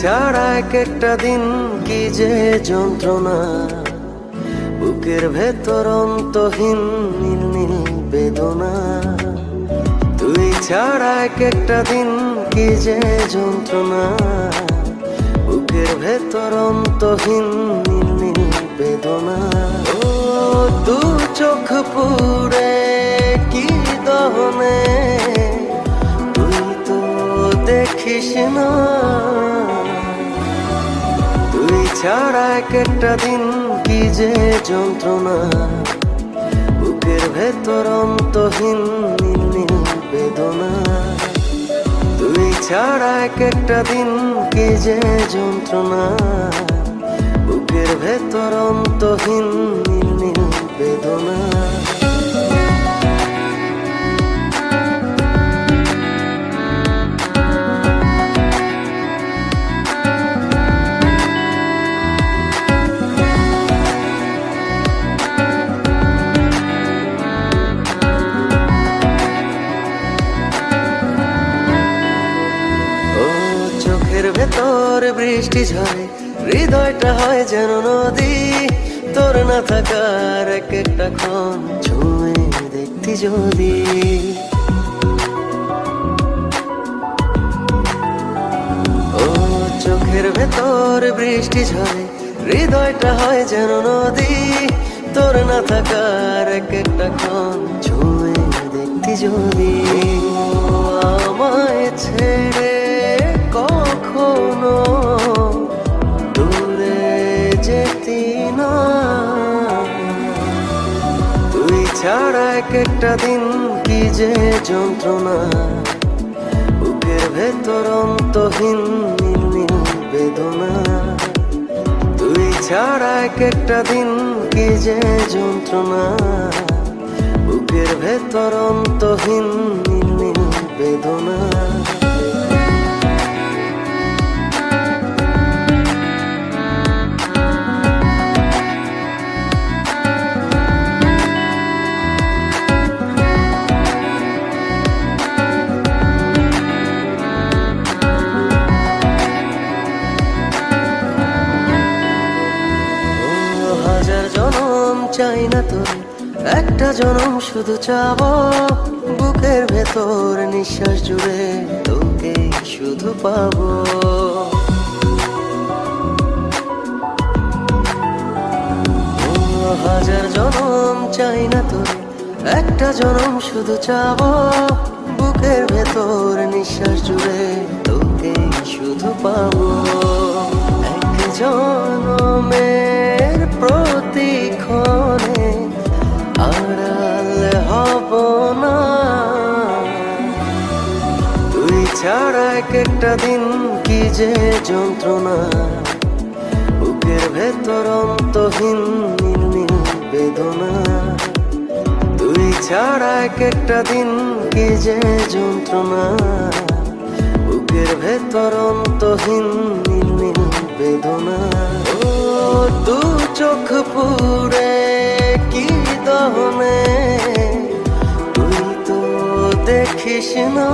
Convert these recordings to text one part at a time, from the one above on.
ছাড়া এক একটা দিন কি যে যন্ত্রণা, বুকের ভেতর অন্তহীন নীল নীল বেদনা। তুই ছাড়া এক একটা দিন কি যে যন্ত্রণা, বুকের ভেতর অন্তহীন নীল নীল বেদনা। ও দু চোখ পুরে কি দহনে, তুই তো দেখিস না। তুই ছাড়া এক একটা দিন কি যে যন্ত্রণা, বুকের ভেতর অন্তহীন নীল নীল বেদনা। তুই ছাড়া এক একটা দিন কি যে যন্ত্রণা, বুকের ভেতর অন্তহীন নীল নীল বেদনা। চোখের ভেতর বৃষ্টি ঝরে, হৃদয়টা হয় যেন নদী। তোর না থাকার এক একটা ক্ষণ ছুঁয়ে দেখতি যদি। ও চোখের ভেতর বৃষ্টি ঝরে, হৃদয়টা হয় যেন নদী। তোর না থাকার এক একটা ক্ষণ ছুঁয়ে দেখতি যদি। আমায় ছেড়ে কখনো দূরে যেতি না। তুই ছাড়া এক একটা দিন কি যে যন্ত্রণা, বুকের ভেতর অন্তহীন নীল নীল বেদনা। তুই ছাড়া এক একটা দিন কি যে যন্ত্রণা, বুকের ভেতর অন্তহীন নীল নীল বেদনা। হাজার জনম চাই না তোর, একটা জনম শুধু চাবো। বুকের ভেতর নিঃশ্বাস জুড়ে তোকে শুধু পাবো। হাজার জনম চাই না তোর, একটা জনম শুধু চাবো। বুকের ভেতর নিঃশ্বাস জুড়ে তোকে শুধু পাবো। এক জনমের প্রতিক্ষণে আড়াল হব না। তুই ছাড়া এক একটা দিন কি যে যন্ত্রণা, বুকের ভেতর অন্তহীন নীল নীল বেদনা। তুই ছাড়া এক একটা দিন কি যে যন্ত্রণা, বুকের ভেতর অন্তহীন নীল নীল বেদনা। ও দু চোখ পুরে কি দহনে, তুই তো দেখিস না।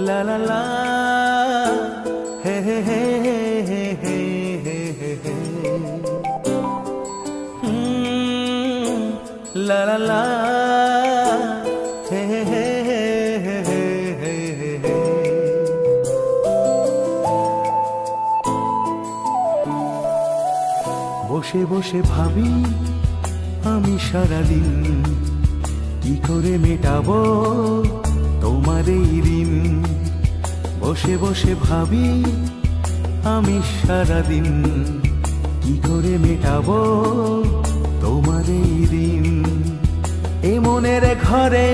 La la la, hey hey hey hey hey hey hey hey. La la la, hey hey hey hey hey hey hey hey. বসে বসে ভাবি আমি সারাদিন কি করে মেটাবো তোমার এই ঋণ। বসে বসে ভাবি আমি সারাদিন কি করে মেটাবো তোমার এই ঋণ। এ মনের ঘরে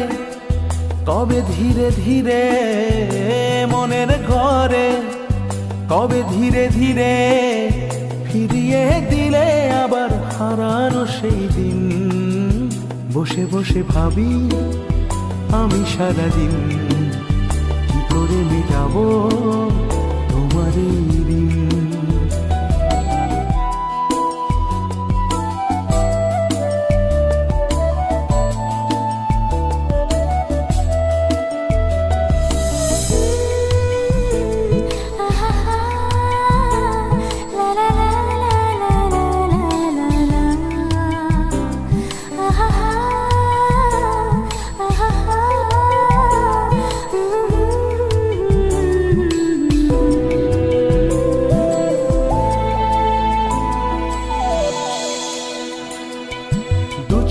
কবে ধীরে ধীরে, মনের ঘরে কবে ধীরে ধীরে ফিরিয়ে দিলে আবার হারানো সেই দিন। বসে বসে ভাবি আমি সারাদিন কি করে মেটাবো তোমার এই ঋণ।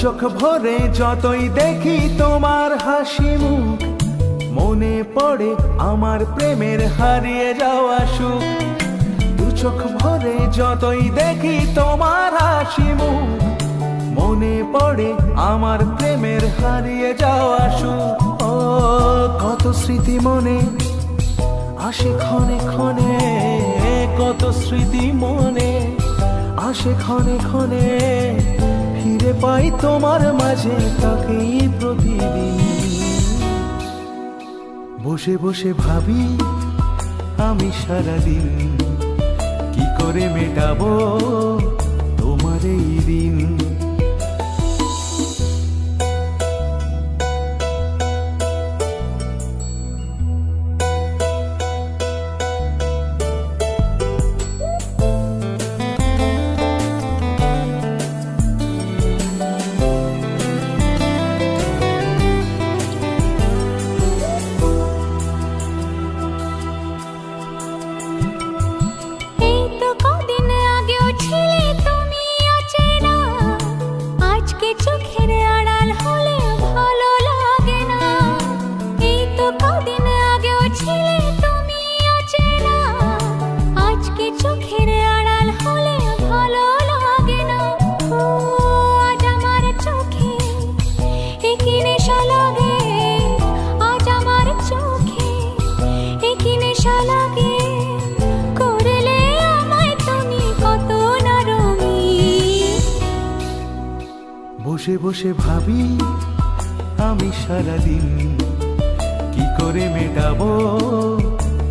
চোখ ভরে যতই দেখি তোমার হাসি মুখ, মনে পড়ে আমার প্রেমের হারিয়ে যাওয়া সুখ। দু চোখ ভরে যতই দেখি তোমার হাসি মুখ, মনে পড়ে আমার প্রেমের হারিয়ে যাওয়া সুখ। ও কত স্মৃতি মনে আসে ক্ষণে ক্ষণে, কত স্মৃতি মনে আসে ক্ষণে ক্ষণে, ফিরে পাই তোমার মাঝে তাকেই প্রতিদিন। বসে বসে ভাবি আমি সারাদিন কি করে মেটাবো তোমার এই ঋণ। বসে বসে ভাবি আমি সারাদিন কি করে মেটাবো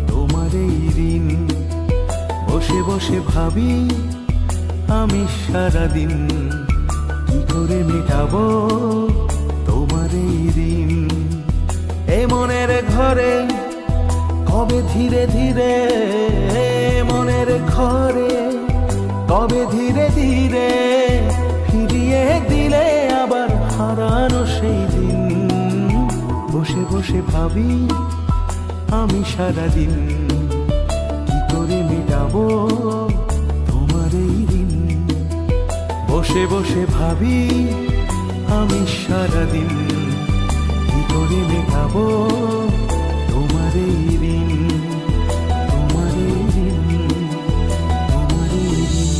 তোমার এই ঋণ। বসে বসে ভাবি আমি সারাদিন কি করে মেটাবো তোমার এই ঋণ। এ মনের ঘরে কবে ধীরে ধীরে, মনের ঘরে কবে ধীরে ধীরে ফিরিয়ে দিলে আবার হারানো সেই দিন। বসে বসে ভাবি আমি সারাদিন কি করে মেটাবো তোমার এই ঋণ। বসে বসে ভাবি আমি সারাদিন কি করে মেটাবো তোমার এই ঋণ। তোমার এই ঋণ, তোমার এই ঋণ।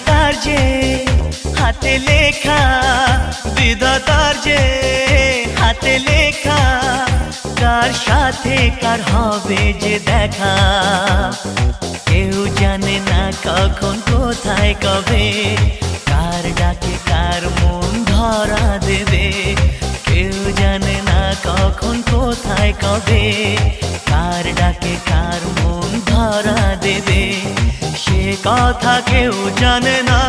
বিধাতার যে হাতে লেখা, বিধাতার যে হাতে লেখা, কার সাথে কার হবে যে দেখা। কেউ জানে না কখন কোথায় কবে, কার ডাকে কার মন ধরা দেবে। কেউ জানে না কখন কোথায় কবে, কার ডাকে কার মন ধরা দেবে। সে কথা কেউ জানে না,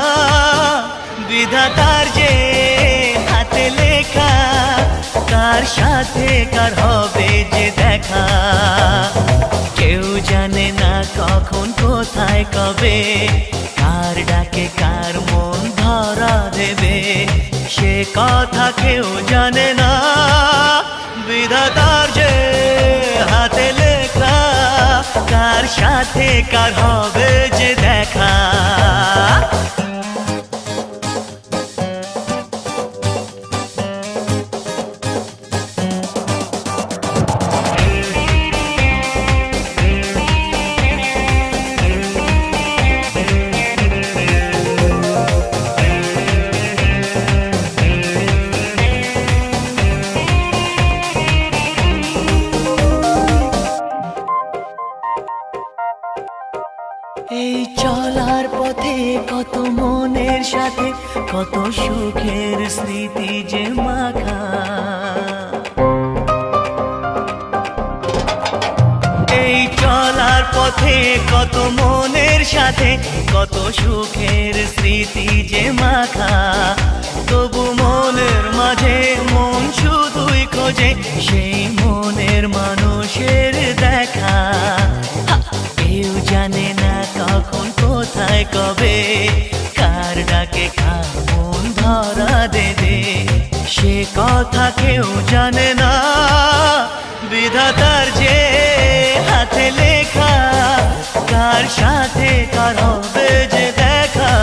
বিধাতার যে হাতে লেখা, কার সাথে কার হবে যে দেখা। কেউ জানে না কখন কোথায় কবে, কার ডাকে কার মন ধরা দেবে। সে কথা কেউ জানে না, বিধাতার যে হাতে লেখা, কার সাথে কার হবে যে দেখা। এই চলার পথে কত মনের সাথে কত সুখের স্মৃতি যে মাখা। এই চলার পথে কত মনের সাথে কত সুখের স্মৃতি যে মাখা। তবু মনের মাঝে মন শুধুই খোঁজে সেই মনের মানুষের দেখা। কেউ জানে না কখন কোথায় কবে, কার ডাকে কার মন ধরা দেবে। সে কথা কেউ জানে না, বিধাতার যে হাতে লেখা, কার সাথে কার হবে যে দেখা।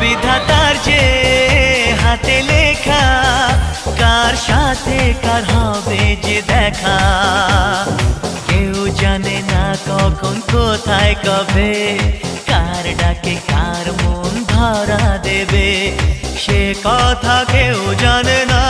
বিধাতার যে হাতে লেখা, কার সাথে কার হবে যে দেখা। কেউ জানে না কখন কোথায় কবে, কার ডাকে কার মন ধরা দেবে। সে কথা কেউ জানে না।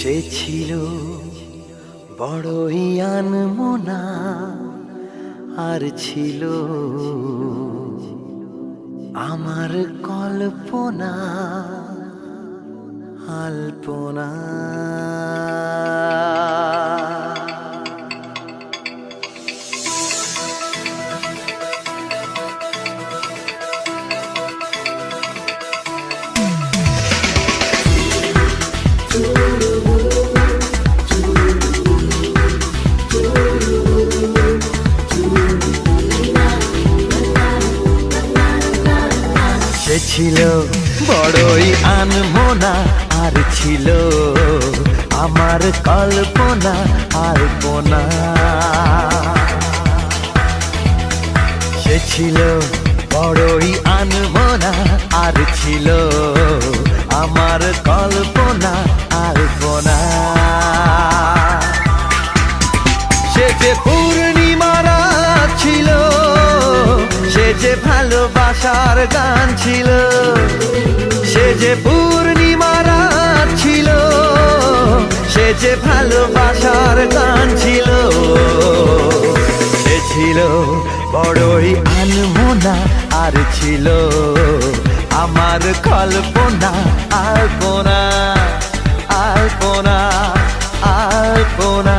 সে ছিল বড়ই আনমনা, আর ছিল আমার কল্পনা আলপনা। সে ছিল বড়ই আনমনা, আর ছিল আমার কল্পনা আলপনা। সে ছিল বড়ই আনমনা, আর ছিল আমার কল্পনা আলপনা। সে যে পূর্ণিমা রাত ছিল, সে যে ভালোবাসার গান ছিল। সে যে পূর্ণিমা রাত ছিল, সে যে ভালোবাসার গান ছিল। সে ছিল বড়ই আনমনা, আর ছিল আমার কল্পনা আলপনা আলপনা আলপনা।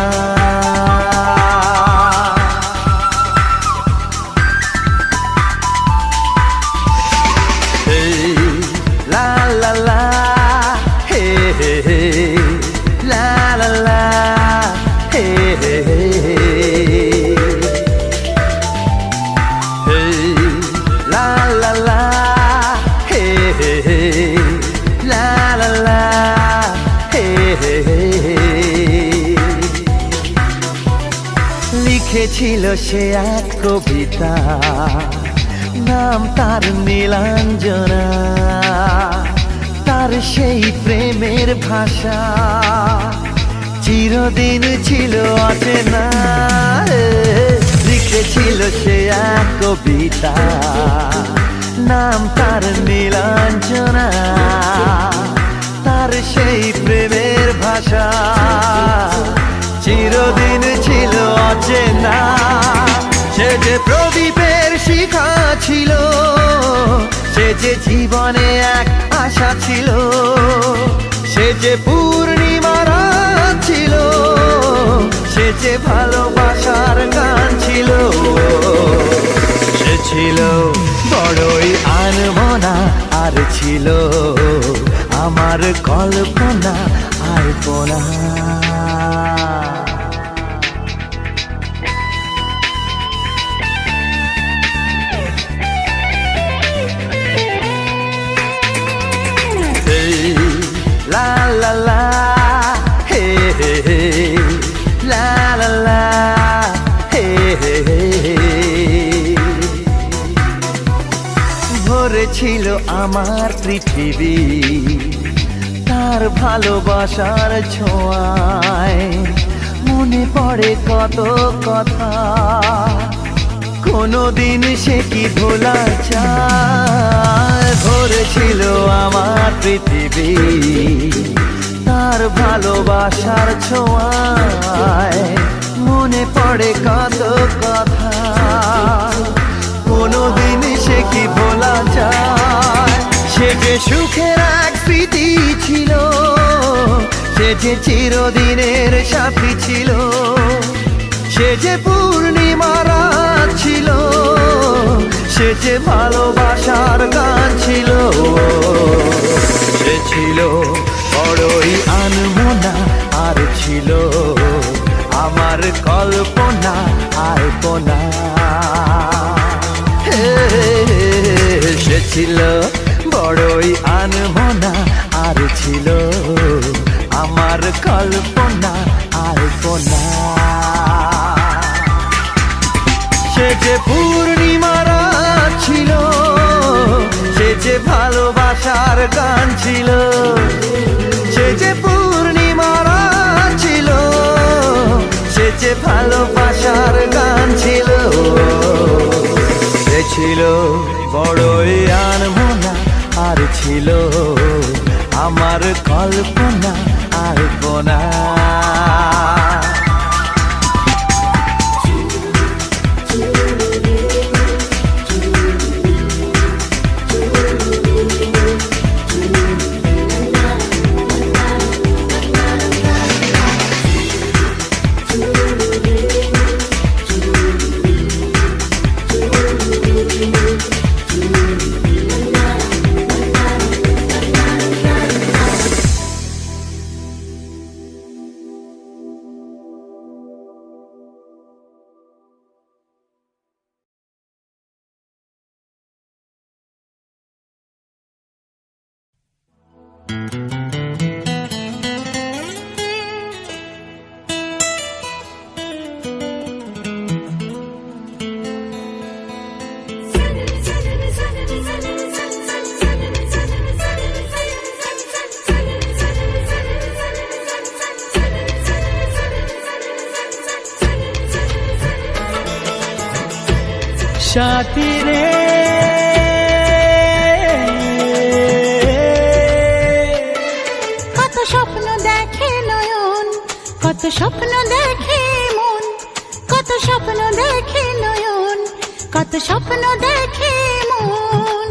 লিখেছিল সে এক কবিতা, নাম তার নীলাঞ্জনা। তার সেই প্রেমের ভাষা চিরদিন ছিল অচেনা। লিখেছিল সে এক কবিতা, নাম তার নীলাঞ্জনা। তার সেই প্রেমের ভাষা চিরদিন ছিল অচেনা। সে যে প্রদীপের শিখা ছিল, সে যে জীবনে এক আশা ছিল। সে যে পূর্ণিমা রাত ছিল, সে যে ভালোবাসার গান ছিল। সে ছিল বড়ই আনমনা, আর ছিল আমার কল্পনা আলপনা। La la la, hey hey hey, la la la, hey hey hey। ভরেছিল আমার পৃথিবী তার ভালোবাসার ছোঁয়ায়। মনে পড়ে কত কথা, কোনদিন সে কি ভোলা যায়। ভরেছিল আমার পৃথিবী তার ভালোবাসার ছোঁয়ায়। মনে পড়ে কত কথা, কোনদিন সে কি ভোলা যায়। সে যে সুখের এক স্মৃতি ছিল, সে যে চিরদিনের সাথী ছিল। সে যে পূর্ণিমা রাত ছিল, সে যে ভালোবাসার গান ছিল। সে ছিল বড়ই আনমনা, আর ছিল আমার কল্পনা আলপনা। সে ছিল বড়ই আনমনা, আর ছিল আমার কল্পনা আলপনা। সে যে পূর্ণিমা রাত ছিল, সে যে ভালোবাসার গান ছিল। সে যে পূর্ণিমা রাত ছিল, সে যে ভালোবাসার গান ছিল। সে ছিল বড়ই আনমনা, আর ছিল আমার কল্পনা আলপনা। সাথী রে কত স্বপ্ন দেখে নয়ন, কত স্বপ্ন দেখে মন, কত স্বপ্ন দেখে নয়ন, কত স্বপ্ন দেখে মন।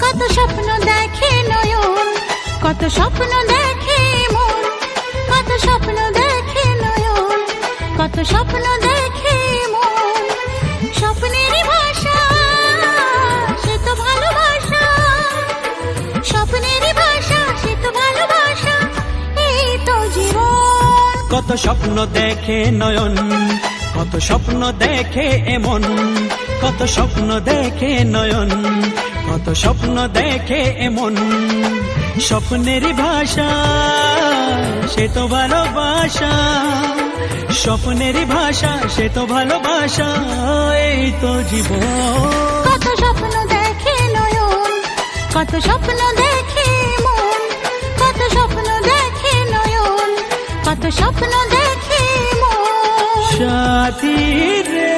কত স্বপ্ন দেখে নয়ন, কত স্বপ্ন দেখে মন, কত স্বপ্ন দেখে নয়ন, কত স্বপ্ন দেখে মন। স্বপ্নেরই ভাষা সে তো ভালোবাসা, স্বপ্নেরই ভাষা সে তো ভালোবাসা, এই তো জীবন। কত স্বপ্ন দেখে নয়ন, কত স্বপ্ন দেখে এমন, কত স্বপ্ন দেখে নয়ন, কত স্বপ্ন দেখে এমন। স্বপ্নেরই ভাষা সে তো ভালোবাসা, স্বপ্নেরই ভাষা সে তো ভালোবাসা, এই তো জীবন। কত স্বপ্ন দেখে নয়ন, কত স্বপ্ন দেখে মন, কত স্বপ্ন দেখে নয়ন, কত স্বপ্ন দেখে মন। সাথী রে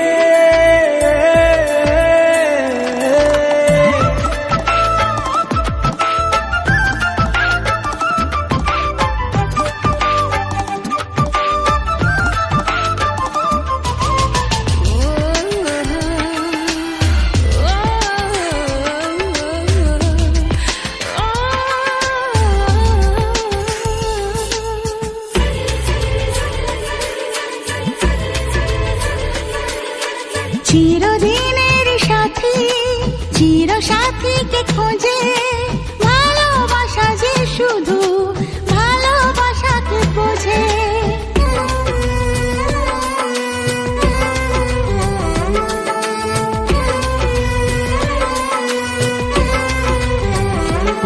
চিরদিনের সাথী, চির সাথীকে খোঁজে, ভালোবাসা যে শুধু ভালোবাসাকে বোঝে।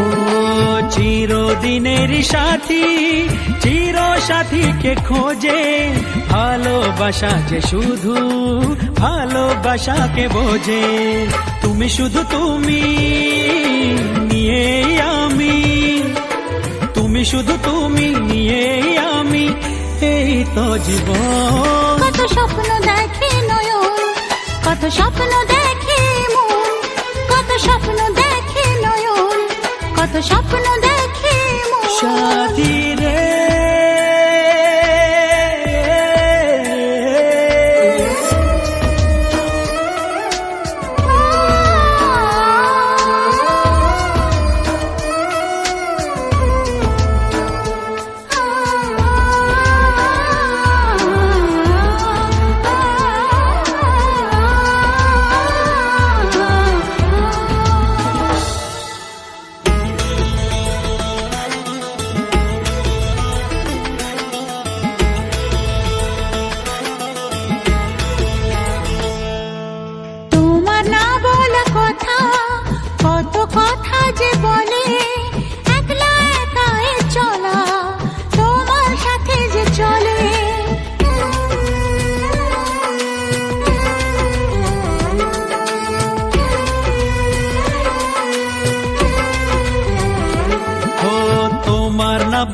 ও চিরদিনের সাথী, চির সাথীকে খোঁজে, ভালোবাসা যে শুধু ভালোবাসাকে বোঝে। তুমি শুধু তুমি নিয়ে আমি, তুমি শুধু তুমি নিয়ে আমি, এই তো জীবন। কত স্বপ্ন দেখে নয়ন, কত স্বপ্ন দেখে মন, কত স্বপ্ন দেখে নয়ন, কত স্বপ্ন দেখে মন। সাথী রে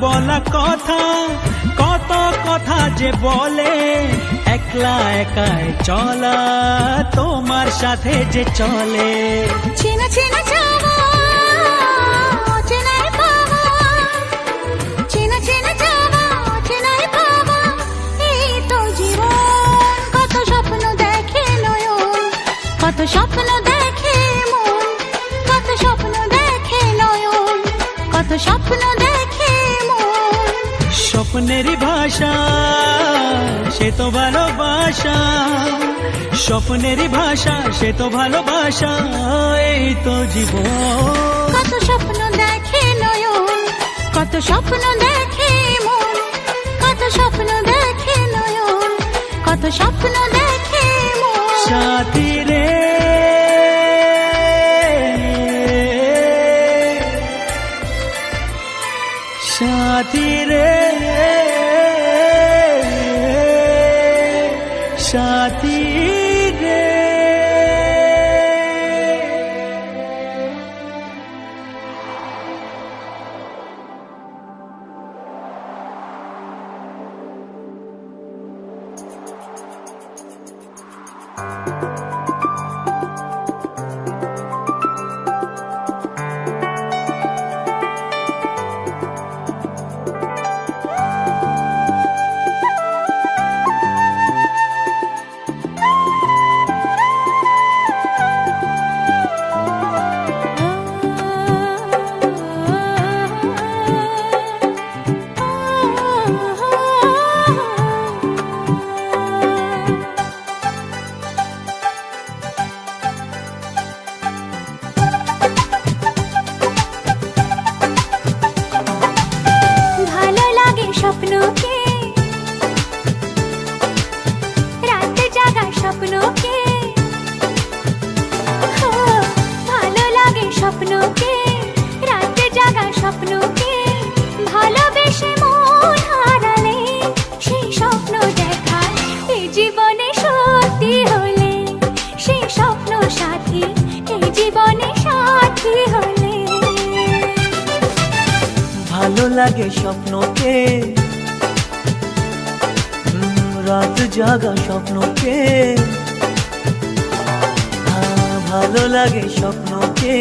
বলা কথা, কত কথা যে বলে একলা একাই চলা তোমার সাথে যে চলে। চেনা চেনা যাওয়া চেনাই পাওয়া, চেনা চেনা যাওয়া চেনাই পাওয়া, এই তো জীবন। কত স্বপ্ন দেখে নয়ন, কত স্বপ্ন দেখে মন, কত স্বপ্ন দেখে নয়ন, কত স্বপ্ন দেখে মন। স্বপ্নেরই ভাষা সে তো ভালোবাসা, স্বপ্নেরই ভাষা সে তো ভালোবাসা, এই তো জীবন। কত স্বপ্ন দেখে নয়ন, কত স্বপ্ন দেখে মন, কত স্বপ্ন দেখে নয়ন, কত স্বপ্ন দেখে মন। সাথী রে সাথী রে সাথী রে। ভালো লাগে স্বপ্নকে, রাত জাগা স্বপ্নকে, ভালো লাগে স্বপ্নকে, রাত জাগা স্বপ্নকে, ভালোবেসে মন হারালে সেই স্বপ্ন দেখা এই জীবনে সত্যি হলে, সেই স্বপ্ন সাথী এই জীবনে সাথী হলে। ভালো লাগে স্বপ্নকে, রাত জাগা স্বপ্নকে, ভালো লাগে স্বপ্নকে,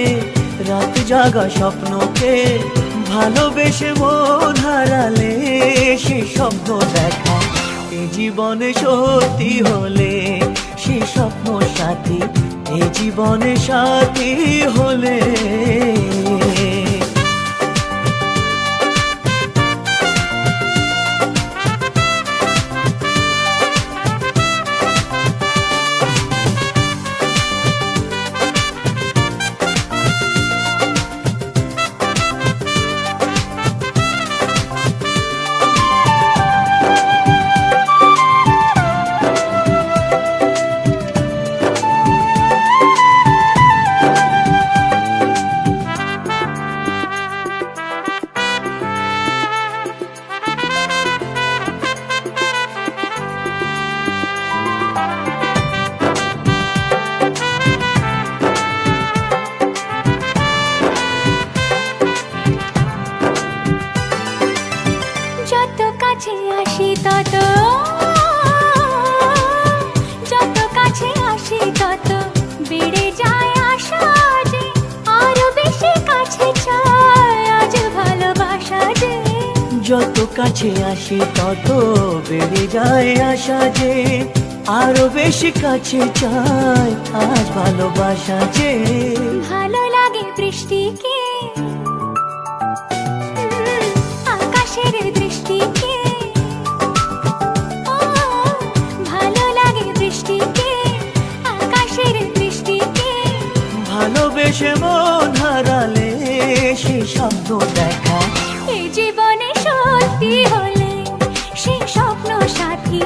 রাত জাগা স্বপ্নকে, ভালোবেসে মন হারালে সে স্বপ্ন দেখা এই জীবনে সত্যি হলে, সে স্বপ্ন সাথী এই জীবনে সাথী হলে। যত কাছে আসি তত, যত কাছে আসি তত বেড়ে যায় আশা যে আরো বেশি কাছে চাই আজ ভালোবাসা যে। যত কাছে আসি তত বেড়ে যায় আশা যে আরো বেশি কাছে চাই আজ ভালোবাসা যে। ভালো লাগে বৃষ্টিকে, আকাশের দৃষ্টিকে, ভালো লাগে বৃষ্টিকে, আকাশের দৃষ্টিকে, ভালোবেসে মন হারালে সে স্বপ্ন দেখা এই জীবনে সত্যি হলে সেই স্বপ্ন সাথী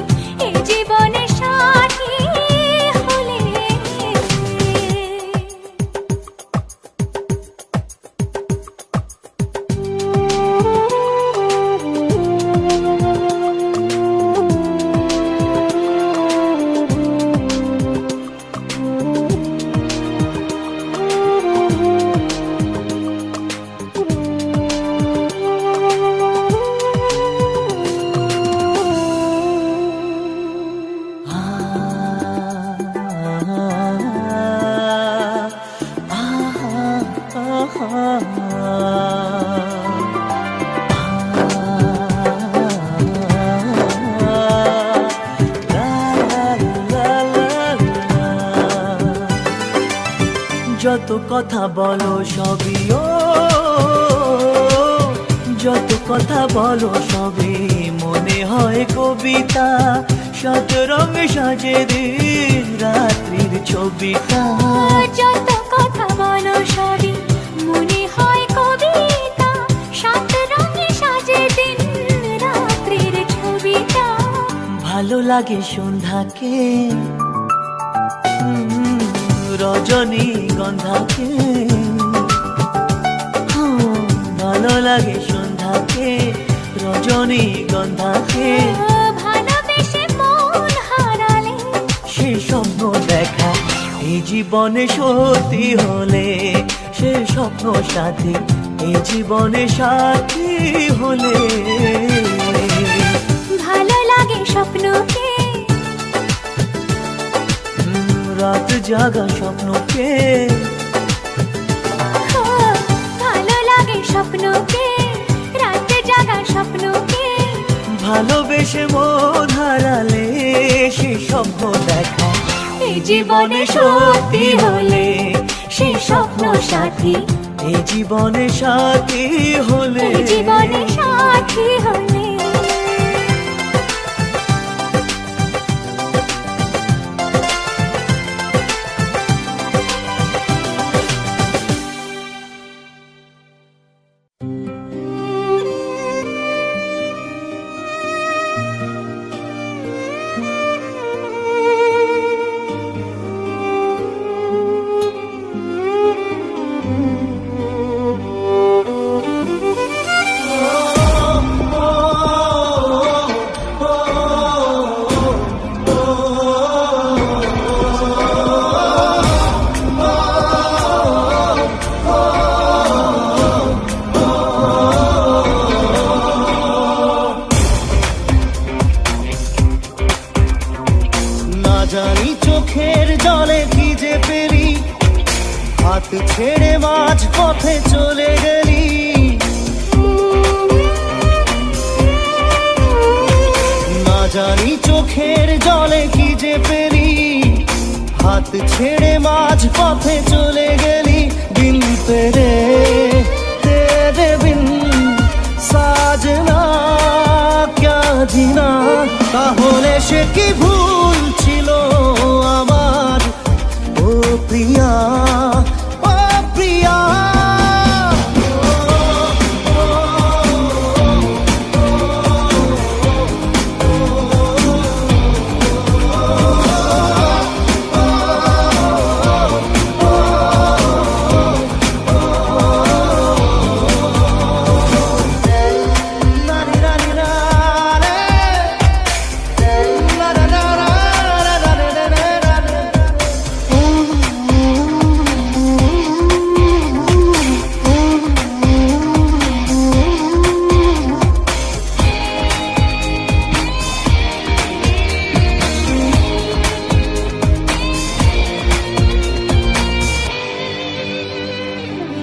এই জীবনে সাথী হলে। যত কথা বলো সবই ও যত কথা বলো সবই মনে হয় কবিতা শত রঙে সাজে দিন রাত্রির ছবিটা যত কথা বলো সবই মনে হয় কবিতা সাত রঙে সাজে দিন রাত্রির ছবিটা ভালো লাগে সন্ধ্যাকে রজনী গন্ধাকে ভালো লাগে সন্ধ্যাকে রজনী গন্ধাকে ভালোবেসে মন হারালে সে স্বপ্ন দেখা এই জীবনে সত্যি হলে সে স্বপ্ন সাথী এই জীবনে সাথী হলে ভালো লাগে স্বপ্নকে রাত জাগা স্বপ্নকে ভালো লাগে স্বপ্নকে রাতে জাগা স্বপ্নকে ভালোবেসে মন হারালে সে স্বপ্ন দেখা এই জীবনে সত্যি হলে সে স্বপ্ন সাথী এই জীবনে সাথী হলে এই জীবনে সাথী হলে জানি চোখের জলে কি যে পেলি হাত ছেড়ে মাঝ পথে চলে গেলি না জানি চোখের জলে কি যে পেলি হাত ছেড়ে মাঝ পথে চলে গেলি দিন তেরে তেরে বিন সাজনা ক্যা জিনা তাহলে সে কি ভুল ছিল আমার ও প্রিয়া ও প্রিয়া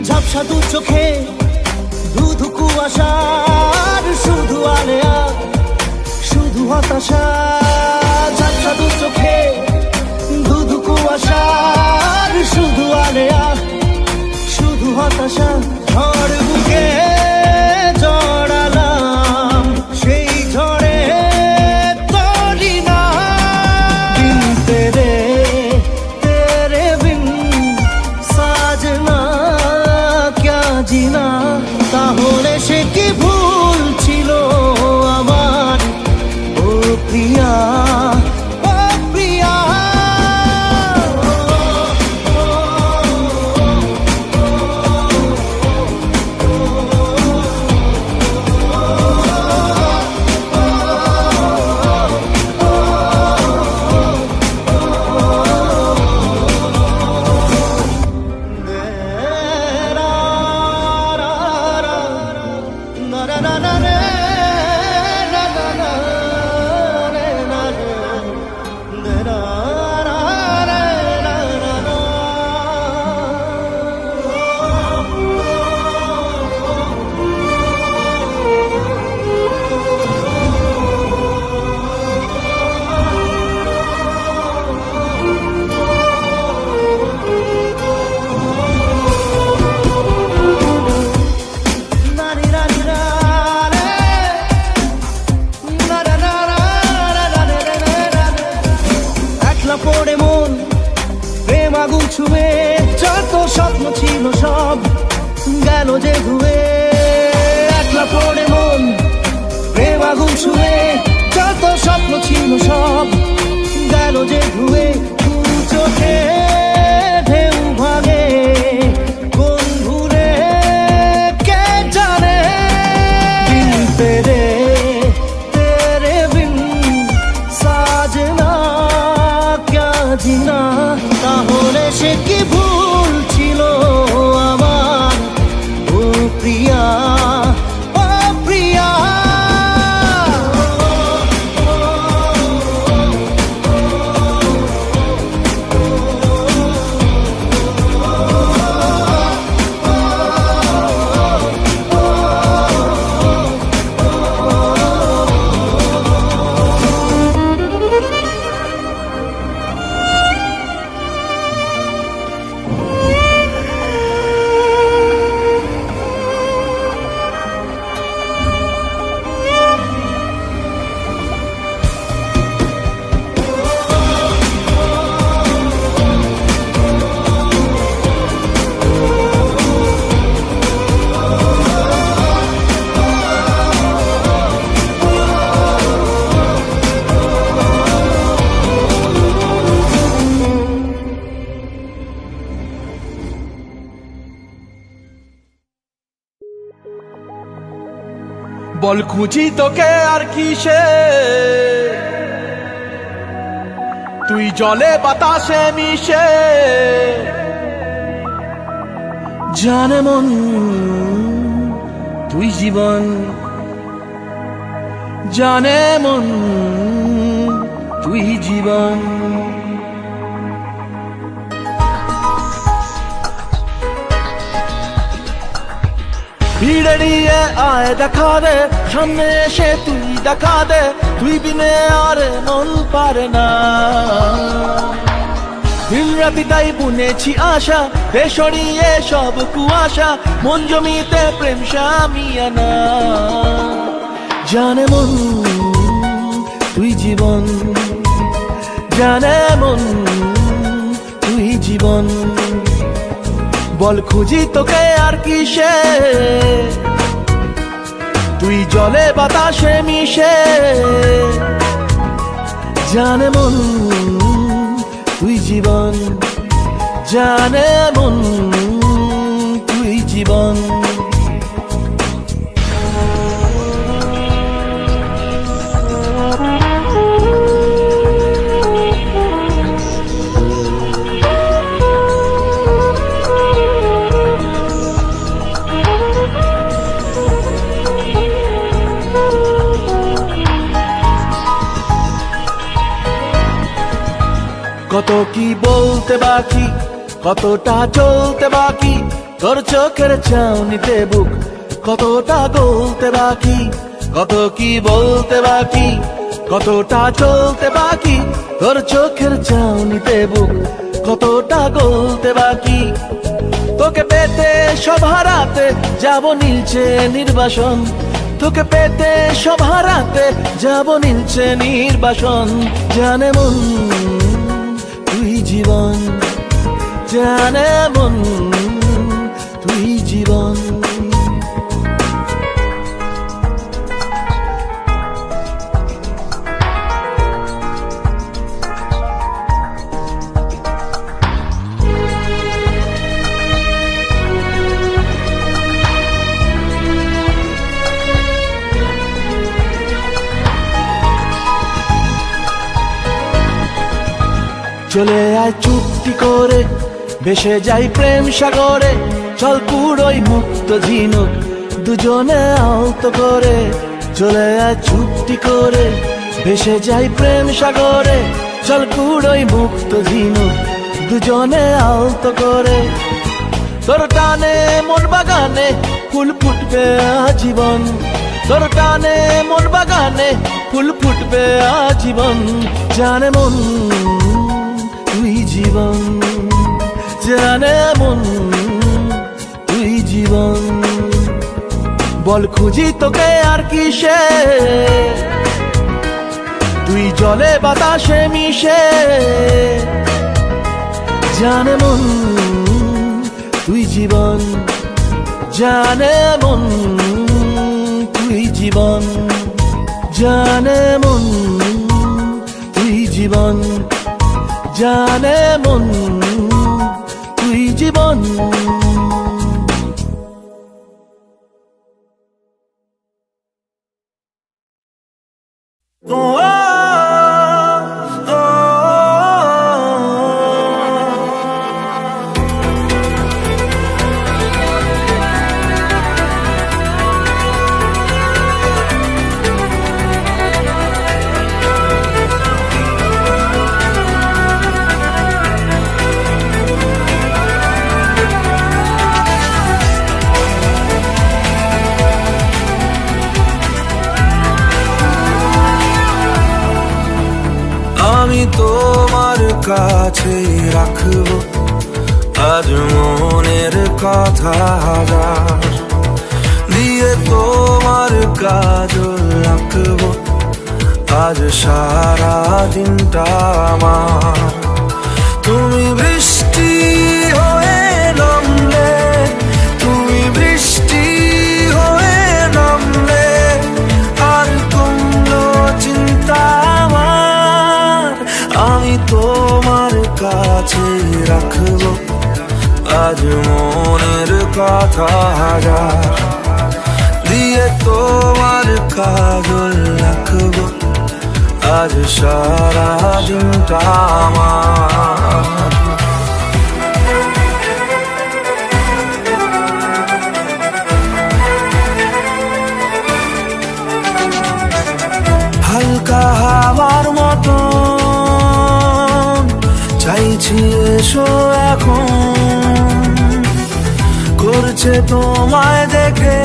ঝাপসা দু চোখে ধুধু কুয়াশার শুধু আলেয়া শুধু হতাশা ঝাপসা দু চোখে ধুধু কুয়াশার শুধু আলেয়া শুধু হতাশা ঝড় বুকে জড়ালাম সেই ঝড়ে তরি না দিন তেরে তেরে বিন সাজনা জিনা তাহলে সে কি ভুল ছিল আমার ও প্রিয়া ও প্রিয়া ছুঁয়ে যত স্বপ্ন ছিল সব গেল যে ধুয়ে, একলা পড়ে মন প্রেম আগুন ছুঁয়ে যত স্বপ্ন ছিল সব গেল যে ধুয়ে। দু চোখে ঢেউ ভাঙে কোন ভুলে কে জানে, দিল তেরে তেরে বিন সাজনা ক্যা জিনা। তাহলে সে কি ভুল ছিল আমার ও প্রিয়া, ও প্রিয়া। বল খুঁজি তোকে আর কিসে, তুই জলে বাতাসে মিশে। জানে মন তুই জীবন, জানে মন তুই জীবন। ভিড়ে নিয়ে আয় দেখা দে, সামনে এসে তুই দেখা দে, তুই বিনে আর মন পারে না। দিন রাতি তাই বুনেছি আশা, দে সরিয়ে সব কুয়াশা, মন জমিতে প্রেম শামিয়ানা। জানে মন তুই জীবন, জানে মন তুই জীবন। বল খুঁজি তোকে আর কিসে, তুই জলে বাতাসে মিশে। জানে মন তুই জীবন, জানে মন তুই জীবন। কত কি বলতে বাকি, কতটা চলতে বাকি, তোর চোখের চাউনিতে বুক কতটা গলতে বাকি। কত কি বলতে বাকি, কতটা চলতে বাকি, তোর চোখের চাউনিতে বুক কতটা গলতে বাকি। তোকে পেতে সব হারাতে যাব নীলছে নির্বাসন, তোকে পেতে সব হারাতে যাব নীলছে নির্বাসন। জানে মন তুই জীবন, জানে মন তুই জীবন। চলে আয় চুক্তি করে, ভেসে যাই প্রেম সাগরে, চল পুরোই মুক্ত ঝিনুক দুজনে আলতো করে। চলে আয় চুক্তি করে, ভেসে যাই প্রেম সাগরে, চল পুরোই মুক্ত ঝিনুক দুজনে আলতো করে। তোর টানে মন বাগানে ফুল ফুটবে আজীবন, তোর টানে মন বাগানে ফুল ফুটবে আজীবন। জানে মন তুই জীবন, জানে মন তুই জীবন। বল খুঁজি তোকে আর কিসে, তুই জলে বাতাসে মিশে। জানে মন তুই জীবন, জানে মন তুই জীবন, জানে মন তুই জীবন, জানে মন তুই জীবন। আমি তোমার কাছে রাখবো আজ মনের কথা হাজার, দিয়ে তোমার কাজল রাখবো আজ সারা দিনটা আমার। তুমি বৃষ্টি হয়ে নামলে, তুমি বৃষ্টি হয়ে নামলে আর কোনো চিন্তা আমার। আমি তোমার কাছে রাখবো আজ মনের কথা হাজার, দিয়ে তোমার কাজল রাখবো আজ সারা দিনটা আমার। হালকা হাওয়ার মতো চাইছি এসো এখন, করছে তোমায় দেখে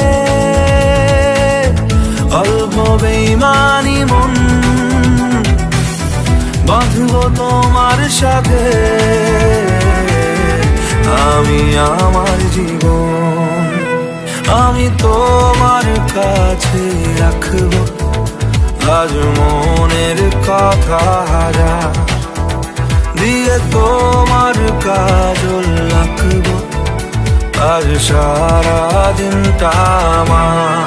অল্প বেইমানি মন। বাঁধবো তোমার সাথে আমি আমার জীবন, আমি তোমার কাছে রাখবো আজ মনের কথা হাজার, দিয়ে তোমার কাজল রাখবো আজ সারা দিনটা আমার।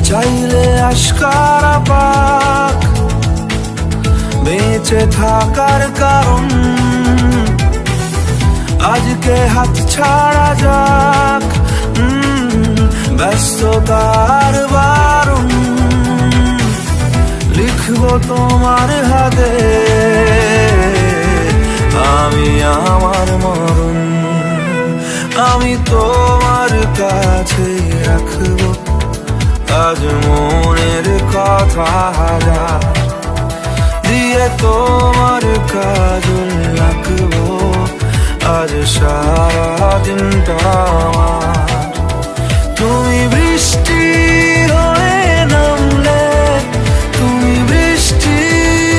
চাইলে আশকারা পাক বেঁচে থাকার কারণ, আজকে হাত ছাড়া যাক ব্যস্ততার বারণ। লিখবো তোমার হাতে আমি আমার মরণ, আমি তোমার কাছে রাখবো আজ মনের কথা হাজার, দিয়ে তোমার কাজল রাখবো আজ সারা দিনটা আমার। তুমি বৃষ্টি হয়ে নামলে, তুমি বৃষ্টি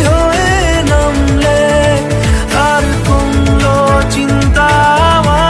হয়ে নামলে আর কোনো চিন্তা আমার।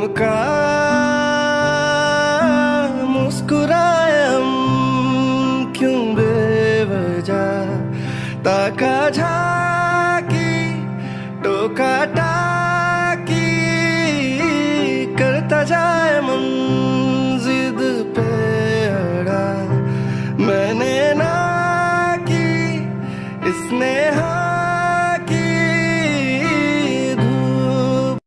थमका मुस्कुराए हम क्यों बेवजह, ताका झाकी टोका टाकी करता जाए मन जिद पे अड़ा। मैंने ना की इसने हाँ की, धूप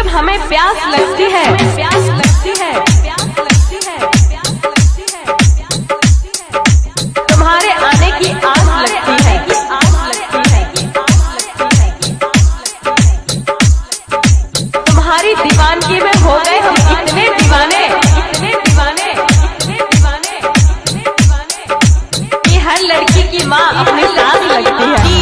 हमें प्यास लगती है, प्यास लगती है, प्यास लगती है, प्यास लगती है, तुम्हारे आने की आस लगती है, आस लगती है, तुम्हारी दीवानगी में हो गए हम इतने दीवाने, इतने दीवाने, इतने दीवाने, इतने दीवाने कि हर लड़की की माँ अपनी सास लगती है।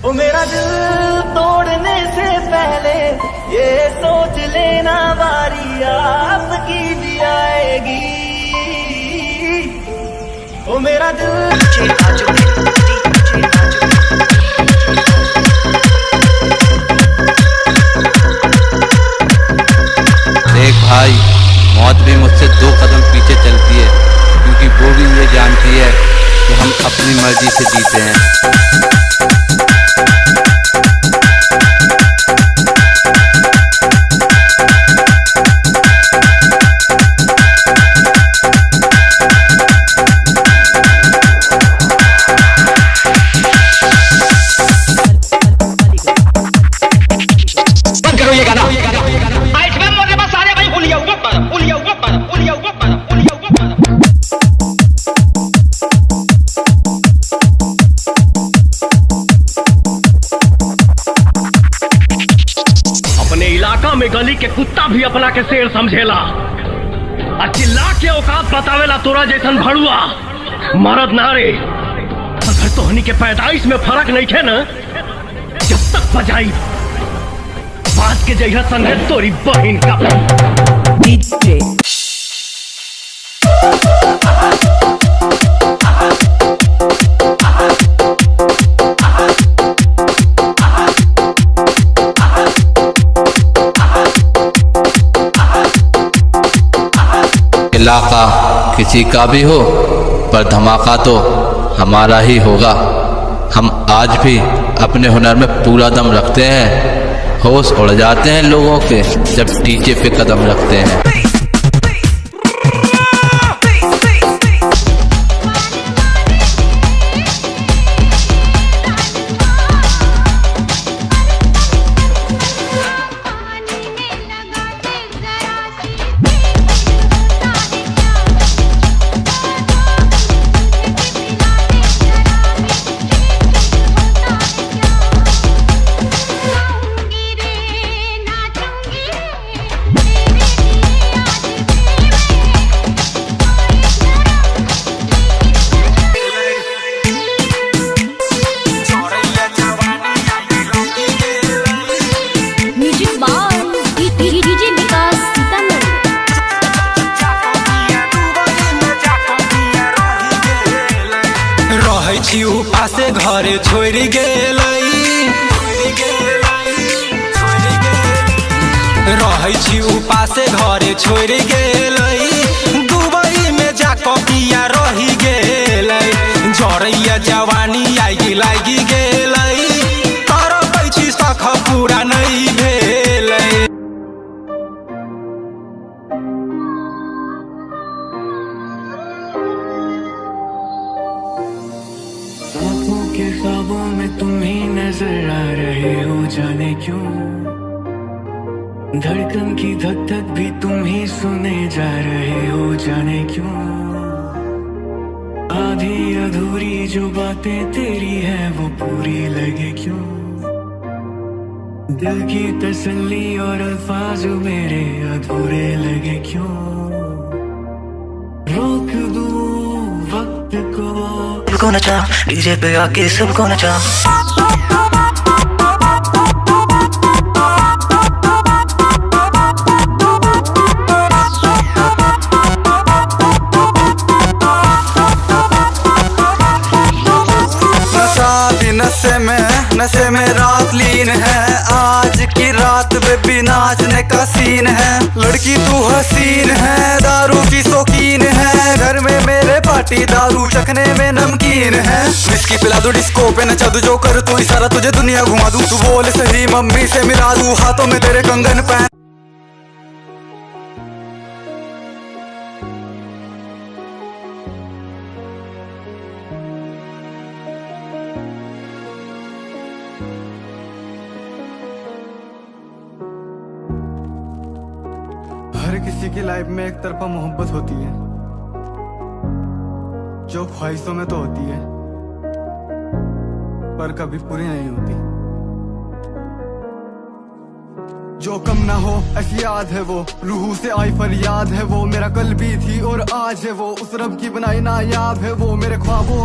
ओ मेरा दिल तोड़ने से पहले ये सोच लेना बारी आपकी भी आएगी। ओ मेरा दिल देख भाई, मौत भी मुझसे 2 कदम पीछे चलती है, क्योंकि वो भी ये जानती है कि हम अपनी मर्जी से जीते हैं। कुत्ता भी अपना के शेर समझेला। आ चिल्ला के औकात बतावेला तोरा जैसन भड़ुआ मरद नारे। अगर तोहनी के पैदाइश में फर्क नहीं है ना, जब तक बजाई बात के जगह संगे तोरी बहन का डीजे इलाका किसी का भी हो, पर धमाका तो हमारा ही होगा। हम आज भी अपने हुनर में पूरा दम रखते हैं। होश उड़ जाते हैं लोगों के जब डीजे पे कदम रखते हैं। पासे घरे छोड़ गेलै, रहै छी उपासे घरे छोड़ गेलै। दुबई में जाके पिया रही गेलै। जरैया जवानी आगि लागि गेलै। करबै छी सख पूरा नहीं भेलै। आँखों के ख्वाबों में तुम ही नजर आ रहे हो, जाने क्यों। धड़कन की धक धक भी तुम ही सुने जा रहे हो, जाने क्यों। आधी अधूरी जो बातें तेरी है वो पूरी लगे क्यों। दिल की तसल्ली और अल्फाज मेरे अधूरे लगे क्यों। रोक दूं वक्त को, सबको नचा डीजे पे आके सबको नचा। नशे में रात लीन है। आज की रात बेबी नाचने का सीन है। लड़की तू हसीन है, दारू की शौकीन है। घर में मेरे पार्टी दारू चखने में नमकीन है। विस्की पिला दो, डिस्को पे नचा दू, जो कर तू इशारा तुझे दुनिया घुमा दूं। तू बोल सही मम्मी से मिला दूं, हाथों में तेरे कंगन पहन। हर किसी की लाइफ में एक तरफा मोहब्बत होती है, जो ख्वाहिशों में तो होती है पर कभी पूरी नहीं होती। जो कम ना हो ऐसी याद है वो, रूह से आई फरियाद है वो। मेरा कल भी थी और आज है वो, उस रब की बनाई नायाब है वो। मेरे ख्वाबों